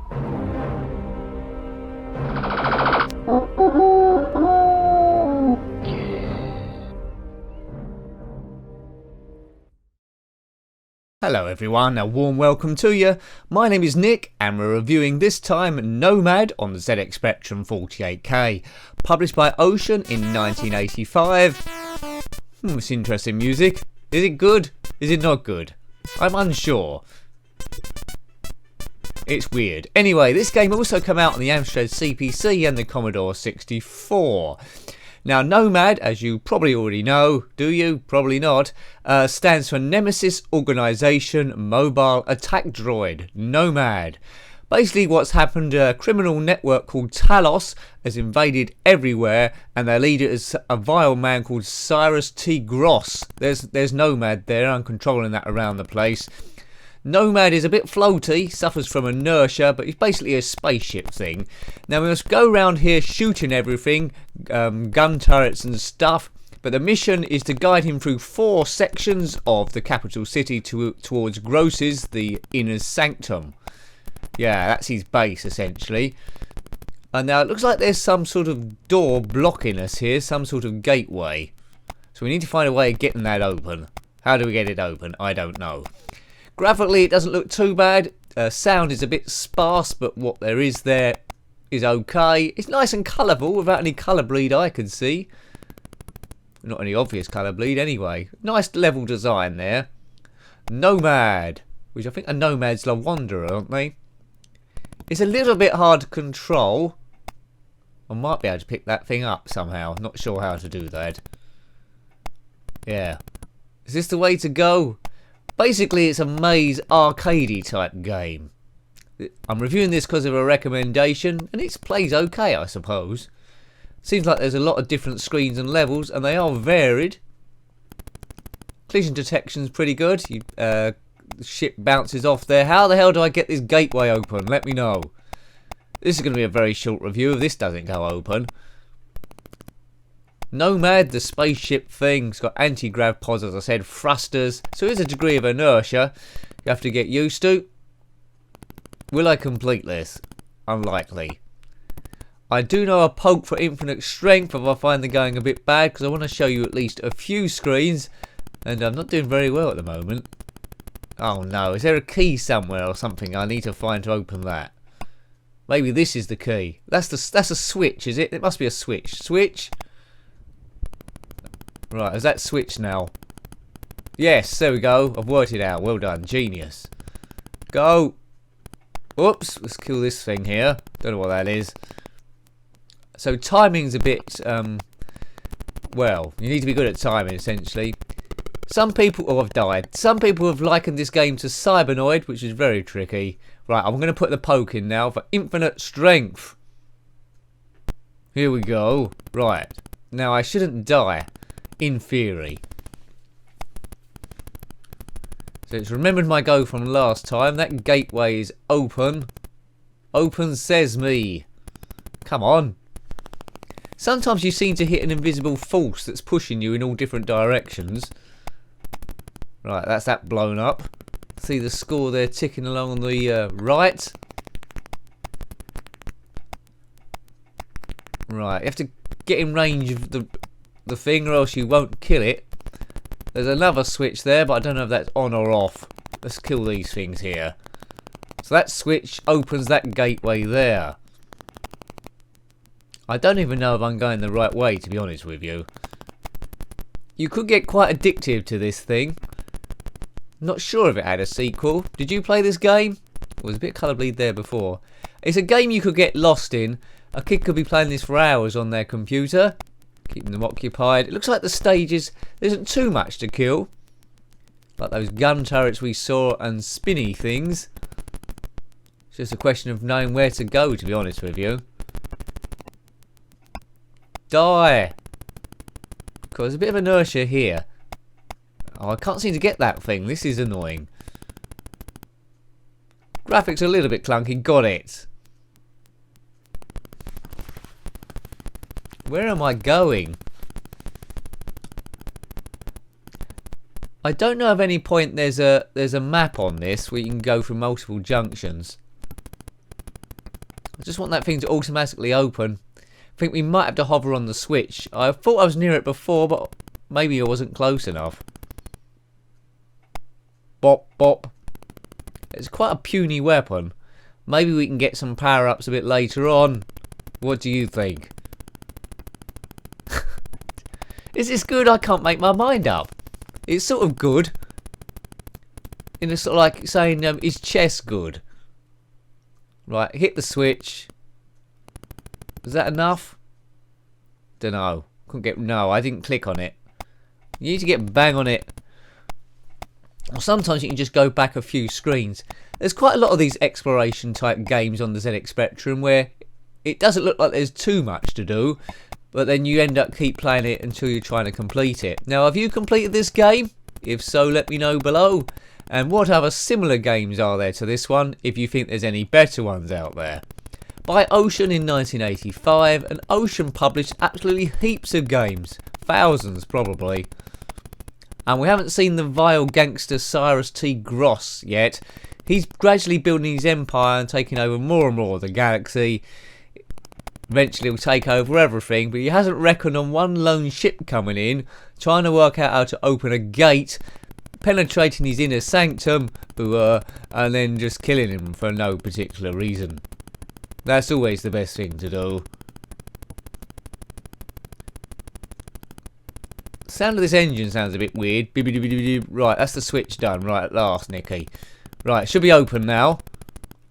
Hello everyone, a warm welcome to you. My name is Nick and we're reviewing this time Nomad on the ZX Spectrum 48K, published by Ocean in 1985. It's interesting music. Is it good? Is it not good? I'm unsure. It's weird. Anyway, this game also came out on the Amstrad CPC and the Commodore 64. Now, NOMAD, as you probably already know, do you? Probably not, stands for Nemesis Organisation Mobile Attack Droid, NOMAD. Basically what's happened, a criminal network called Talos has invaded everywhere, and their leader is a vile man called Cyrus T. Gross. There's NOMAD there, I'm controlling that around the place. NOMAD is a bit floaty, suffers from inertia, but it's basically a spaceship thing. Now we must go around here shooting everything, gun turrets and stuff, but the mission is to guide him through 4 sections of the capital city towards Gross's, the inner sanctum. Yeah, that's his base essentially. And now it looks like there's some sort of door blocking us here, some sort of gateway. So we need to find a way of getting that open. How do we get it open? I don't know. Graphically, it doesn't look too bad. Sound is a bit sparse, but what there is okay. It's nice and colourful without any colour bleed I can see. Not any obvious colour bleed anyway. Nice level design there. NOMAD, which I think a nomad's a wanderer, aren't they? It's a little bit hard to control. I might be able to pick that thing up somehow. Not sure how to do that. Yeah. Is this the way to go? Basically, it's a maze arcadey type game. I'm reviewing this because of a recommendation, and it plays okay, I suppose. Seems like there's a lot of different screens and levels, and they are varied. Collision detection's pretty good. The ship bounces off there. How the hell do I get this gateway open? Let me know. This is going to be a very short review if this doesn't go open. NOMAD, the spaceship thing, it's got anti-grav pods, as I said, thrusters, so there's a degree of inertia you have to get used to. Will I complete this? Unlikely. I do know a poke for infinite strength if I find the going a bit bad, because I want to show you at least a few screens, and I'm not doing very well at the moment. Oh no, is there a key somewhere or something I need to find to open that? Maybe this is the key. That's a switch, is it? It must be a switch. Switch. Right, is that switched now? Yes, there we go. I've worked it out. Well done. Genius. Go. Oops. Let's kill this thing here. Don't know what that is. So timing's a bit, well, you need to be good at timing, essentially. Some people... Oh, I've died. Some people have likened this game to Cybernoid, which is very tricky. Right, I'm going to put the poke in now for infinite strength. Here we go. Right. Now, I shouldn't die. In theory. So it's remembered my go from last time. That gateway is open. Open sesame. Come on. Sometimes you seem to hit an invisible force that's pushing you in all different directions. Right, that's that blown up. See the score there ticking along on the right. Right, you have to get in range of the thing or else you won't kill it. There's another switch there, but I don't know if that's on or off. Let's kill these things here. So that switch opens that gateway there. I don't even know if I'm going the right way, to be honest with you. You could get quite addictive to this thing. Not sure if it had a sequel. Did you play this game? There was a bit of colour bleed there before. It's a game you could get lost in. A kid could be playing this for hours on their computer. Keeping them occupied. It looks like the stages, there isn't too much to kill. Like those gun turrets we saw and spinny things. It's just a question of knowing where to go, to be honest with you. Die! Because there's a bit of inertia here. Oh, I can't seem to get that thing. This is annoying. Graphics are a little bit clunky. Got it. Where am I going? I don't know of any point there's a map on this where you can go through multiple junctions. I just want that thing to automatically open. I think we might have to hover on the switch. I thought I was near it before, but maybe I wasn't close enough. Bop, bop. It's quite a puny weapon. Maybe we can get some power-ups a bit later on. What do you think? Is this good? I can't make my mind up. It's sort of good. In a sort of like saying, is chess good? Right, hit the switch. Was that enough? Dunno. Couldn't get. No, I didn't click on it. You need to get bang on it. Or sometimes you can just go back a few screens. There's quite a lot of these exploration type games on the ZX Spectrum where it doesn't look like there's too much to do, but then you end up keep playing it until you're trying to complete it. Now, have you completed this game? If so, let me know below. And what other similar games are there to this one, if you think there's any better ones out there? By Ocean in 1985, and Ocean published absolutely heaps of games. Thousands, probably. And we haven't seen the vile gangster Cyrus T. Gross yet. He's gradually building his empire and taking over more and more of the galaxy. Eventually he'll take over everything, but he hasn't reckoned on one lone ship coming in, trying to work out how to open a gate, penetrating his inner sanctum, and then just killing him for no particular reason. That's always the best thing to do. Sound of this engine sounds a bit weird. Right, that's the switch done. Right, at last, Nicky. Right, it should be open now.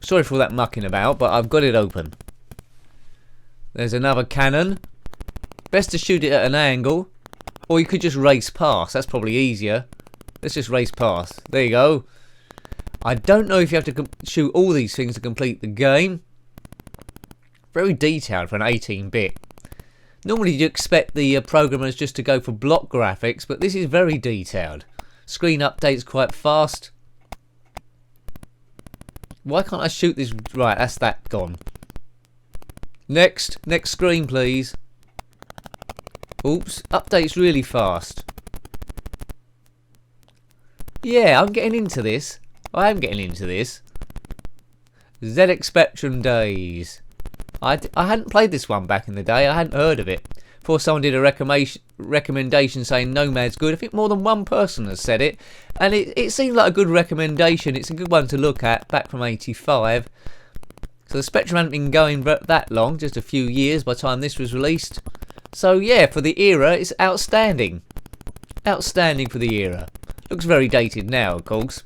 Sorry for all that mucking about, but I've got it open. There's another cannon. Best to shoot it at an angle. Or you could just race past. That's probably easier. Let's just race past. There you go. I don't know if you have to shoot all these things to complete the game. Very detailed for an 18-bit. Normally you'd expect the programmers just to go for block graphics, but this is very detailed. Screen updates quite fast. Why can't I shoot this? Right, that's that gone. Next screen please. Oops, updates really fast. Yeah, I'm getting into this. I am getting into this. ZX Spectrum days. I hadn't played this one back in the day. I hadn't heard of it. Before someone did a recommendation saying Nomad's good. I think more than one person has said it. And it seemed like a good recommendation. It's a good one to look at, back from 85. So the Spectrum hadn't been going that long, just a few years by the time this was released. So yeah, for the era, it's outstanding. Outstanding for the era. Looks very dated now, of course.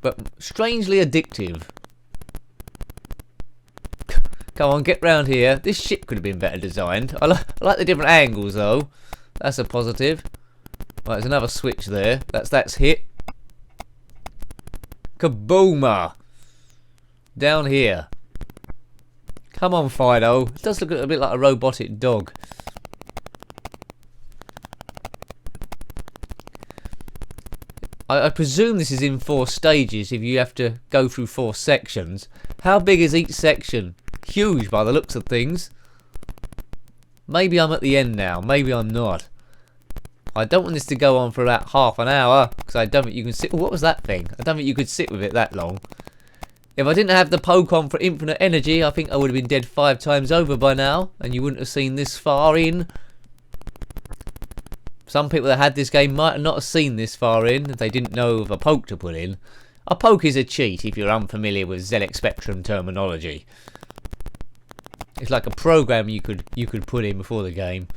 But strangely addictive. Come on, get round here. This ship could have been better designed. I like the different angles though. That's a positive. Right, there's another switch there. That's hit. Kabooma! Down here. Come on, Fido. It does look a bit like a robotic dog. I presume this is in 4 stages if you have to go through 4 sections. How big is each section? Huge by the looks of things. Maybe I'm at the end now. Maybe I'm not. I don't want this to go on for about half an hour because I don't think you can sit. What was that thing? I don't think you could sit with it that long. If I didn't have the Pokemon for infinite energy, I think I would have been dead 5 times over by now, and you wouldn't have seen this far in. Some people that had this game might not have seen this far in if they didn't know of a poke to put in. A poke is a cheat if you're unfamiliar with ZX Spectrum terminology. It's like a program you could put in before the game.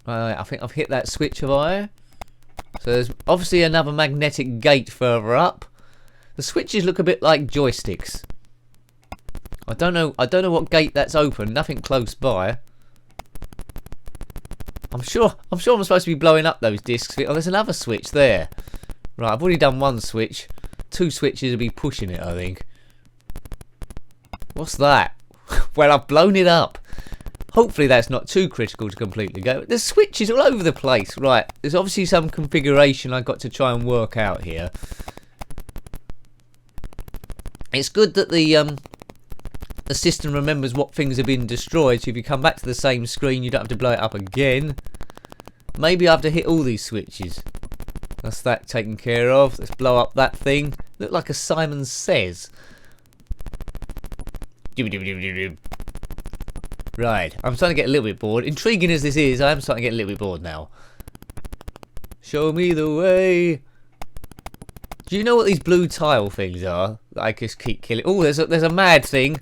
I think I've hit that switch, have I? So there's obviously another magnetic gate further up. The switches look a bit like joysticks. I don't know what gate that's open. Nothing close by. I'm sure I'm supposed to be blowing up those discs. Oh, there's another switch there. Right, I've already done 1 switch. 2 switches will be pushing it, I think. What's that? Well, I've blown it up. Hopefully that's not too critical to complete the game. There's switches all over the place. Right, there's obviously some configuration I've got to try and work out here. It's good that the system remembers what things have been destroyed, so if you come back to the same screen you don't have to blow it up again. Maybe I have to hit all these switches. That's that taken care of. Let's blow up that thing. Look like a Simon Says. Right, I'm starting to get a little bit bored. Intriguing as this is, I am starting to get a little bit bored now. Show me the way. Do you know what these blue tile things are that I just keep killing? Oh, there's a mad thing.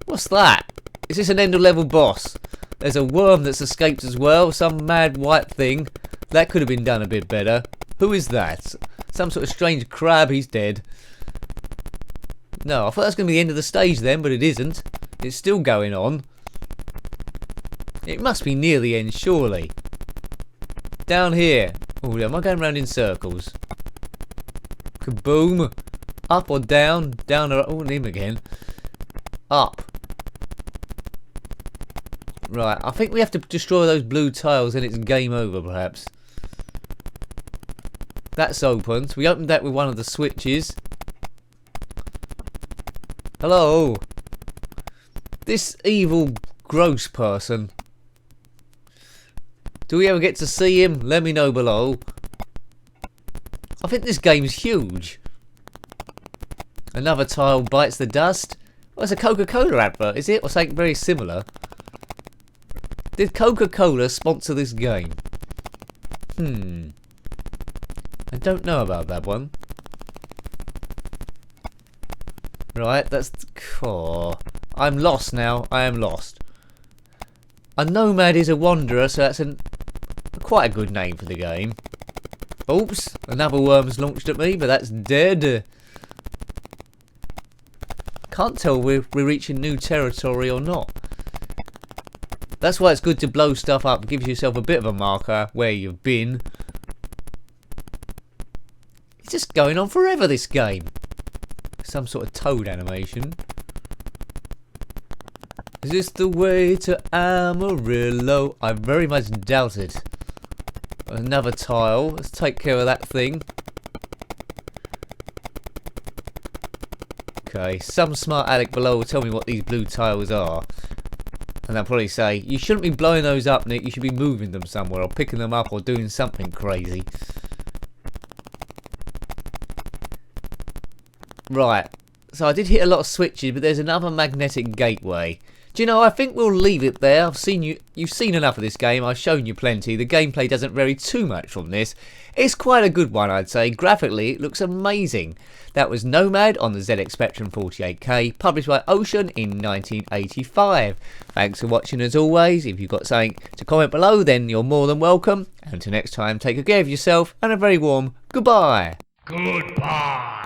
What's that? Is this an end of level boss? There's a worm that's escaped as well. Some mad white thing. That could have been done a bit better. Who is that? Some sort of strange crab. He's dead. No, I thought that was going to be the end of the stage then, but it isn't. It's still going on. It must be near the end, surely. Down here. Oh, am I going round in circles? Kaboom. Up or down? Down or... Oh, him again. Up. Right, I think we have to destroy those blue tiles and it's game over, perhaps. That's opened. We opened that with one of the switches. Hello. This evil, gross person. Do we ever get to see him? Let me know below. I think this game's huge. Another tile bites the dust. Well, it's a Coca-Cola advert, is it? Or something very similar. Did Coca-Cola sponsor this game? I don't know about that one. Right, that's... Oh, I'm lost now. I am lost. A nomad is a wanderer, so that's quite a good name for the game. Oops, another worm's launched at me, but that's dead. Can't tell we're reaching new territory or not. That's why it's good to blow stuff up. It gives yourself a bit of a marker where you've been. It's just going on forever, this game. Some sort of toad animation. Is this the way to Amarillo? I very much doubt it. Another tile. Let's take care of that thing. Okay, some smart aleck below will tell me what these blue tiles are. And they'll probably say, you shouldn't be blowing those up, Nick. You should be moving them somewhere or picking them up or doing something crazy. Right. So I did hit a lot of switches, but there's another magnetic gateway. Do you know, I think we'll leave it there. You've seen enough of this game. I've shown you plenty. The gameplay doesn't vary too much from this. It's quite a good one, I'd say. Graphically, it looks amazing. That was Nomad on the ZX Spectrum 48K, published by Ocean in 1985. Thanks for watching as always. If you've got something to comment below, then you're more than welcome. Until next time, take good care of yourself and a very warm goodbye. Goodbye.